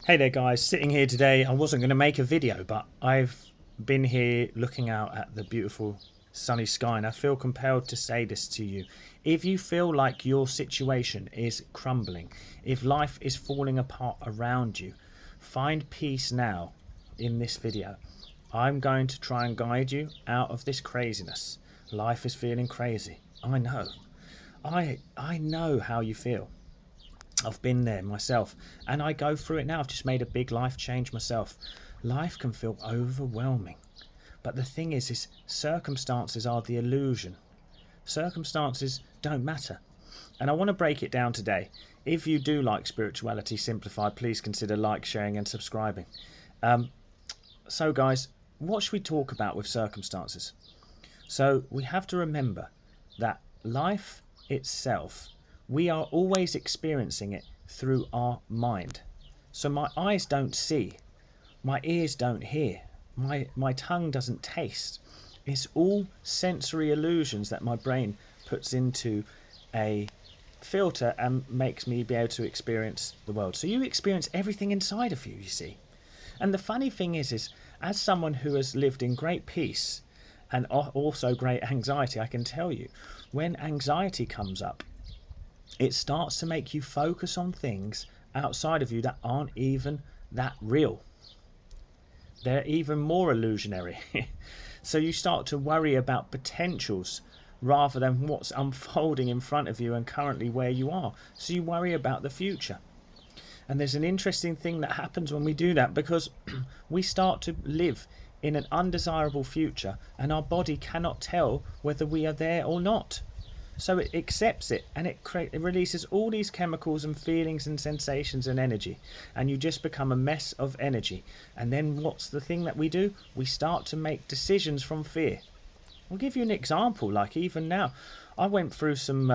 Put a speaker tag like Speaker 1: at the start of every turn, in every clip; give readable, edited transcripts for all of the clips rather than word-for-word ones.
Speaker 1: Hey there guys, sitting here today. I wasn't going to make a video, but I've been here looking out at the beautiful sunny sky and I feel compelled to say this to you. If you feel like your situation is crumbling, if life is falling apart around you, find peace now in this video. I'm going to try and guide you out of this craziness. Life is feeling crazy. I know. I know how you feel. I've been there myself and I go through it now. I've just made a big life change myself. Life can feel overwhelming. But the thing is circumstances are the illusion. Circumstances don't matter. And I want to break it down today. If you do like Spirituality Simplified, please consider like, sharing and subscribing. So guys, what should we talk about with circumstances? So we have to remember that life itself, we are always experiencing it through our mind. So my eyes don't see, my ears don't hear, my tongue doesn't taste. It's all sensory illusions that my brain puts into a filter and makes me be able to experience the world. So you experience everything inside of you, you see. And the funny thing is as someone who has lived in great peace and also great anxiety, I can tell you, when anxiety comes up, it starts to make you focus on things outside of you that aren't even that real. They're even more illusionary. So you start to worry about potentials rather than what's unfolding in front of you and currently where you are. So you worry about the future. And there's an interesting thing that happens when we do that, because we start to live in an undesirable future and our body cannot tell whether we are there or not. So it accepts it and it releases all these chemicals and feelings and sensations and energy, and you just become a mess of energy. And then what's the thing that we do? We start to make decisions from fear. I'll give you an example. Like even now, I went through some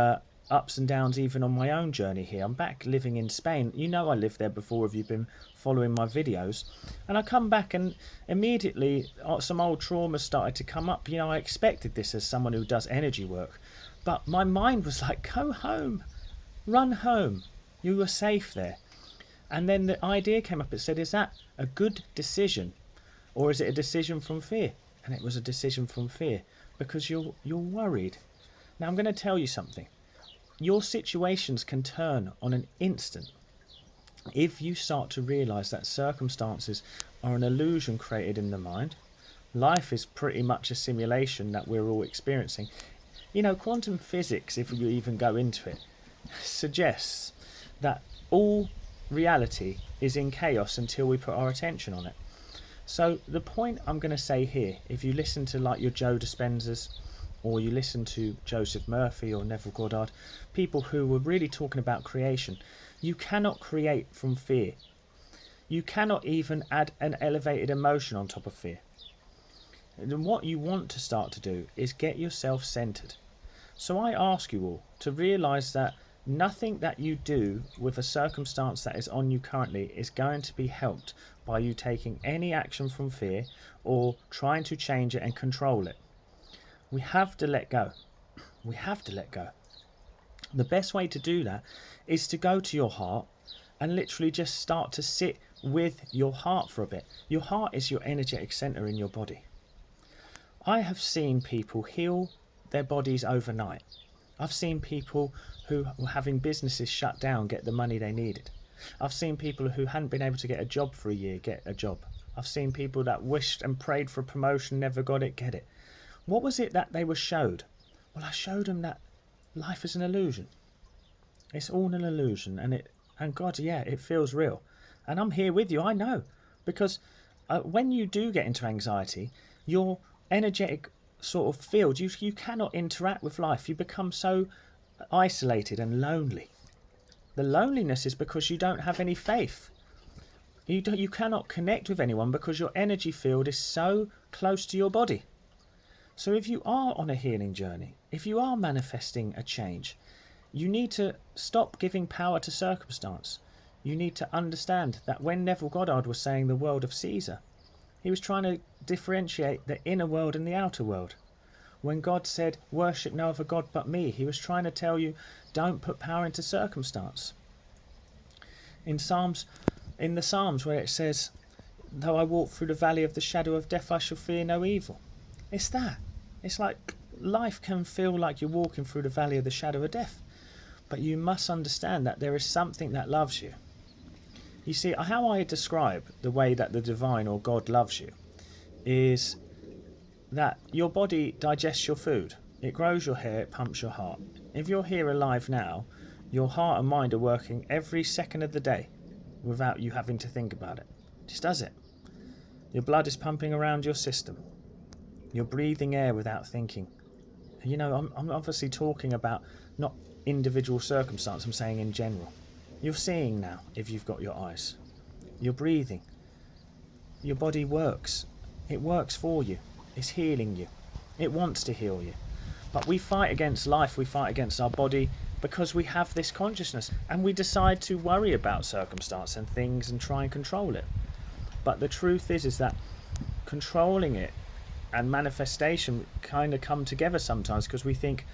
Speaker 1: ups and downs even on my own journey here. I'm back living in Spain. You know I lived there before if you've been following my videos. And I come back and immediately some old trauma started to come up. You know, I expected this as someone who does energy work. But my mind was like, go home, run home. You were safe there. And then the idea came up. It said, is that a good decision or is it a decision from fear? And it was a decision from fear because you're worried. Now I'm going to tell you something. Your situations can turn on an instant if you start to realize that circumstances are an illusion created in the mind. Life is pretty much a simulation that we're all experiencing. You know, quantum physics, if you even go into it, suggests that all reality is in chaos until we put our attention on it. So the point I'm going to say here, if you listen to like your Joe Dispenzas, or you listen to Joseph Murphy or Neville Goddard, people who were really talking about creation, you cannot create from fear. You cannot even add an elevated emotion on top of fear. And what you want to start to do is get yourself centered. So I ask you all to realize that nothing that you do with a circumstance that is on you currently is going to be helped by you taking any action from fear or trying to change it and control it. We have to let go. We have to let go. The best way to do that is to go to your heart and literally just start to sit with your heart for a bit. Your heart is your energetic center in your body. I have seen people heal their bodies overnight. I've seen people who were having businesses shut down get the money they needed. I've seen people who hadn't been able to get a job for a year get a job. I've seen people that wished and prayed for a promotion, never got it, get it. What was it that they were showed? Well, I showed them that life is an illusion. It's all an illusion, and God, yeah, it feels real. And I'm here with you, I know. Because when you do get into anxiety, your energetic sort of field, you cannot interact with life. You become so isolated and lonely. The loneliness is because you don't have any faith. You cannot connect with anyone because your energy field is so close to your body. So if you are on a healing journey, if you are manifesting a change, you need to stop giving power to circumstance. You need to understand that when Neville Goddard was saying the world of Caesar, he was trying to differentiate the inner world and the outer world. When God said, worship no other God but me, he was trying to tell you, don't put power into circumstance. In Psalms in the Psalms where it says, though I walk through the valley of the shadow of death, I shall fear no evil. It's that. It's like life can feel like you're walking through the valley of the shadow of death. But you must understand that there is something that loves you. You see, how I describe the way that the divine or God loves you is that your body digests your food. It grows your hair, it pumps your heart. If you're here alive now, your heart and mind are working every second of the day without you having to think about it. Just does it. Your blood is pumping around your system. You're breathing air without thinking. You know, I'm obviously talking about not individual circumstance, I'm saying in general. You're seeing now if you've got your eyes. You're breathing. Your body works. It works for you. It's healing you. It wants to heal you. But we fight against life, we fight against our body because we have this consciousness and we decide to worry about circumstance and things and try and control it. But the truth is that controlling it and manifestation kind of come together sometimes because we think,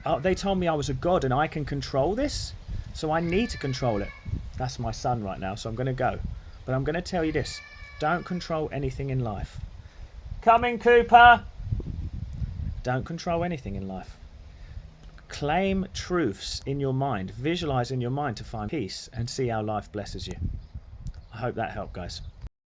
Speaker 1: oh, they told me I was a god and I can control this, so I need to control it. That's my son right now, so I'm going to go. But I'm going to tell you this, don't control anything in life. Coming, Cooper! Don't control anything in life. Claim truths in your mind, visualize in your mind to find peace and see how life blesses you. I hope that helped, guys.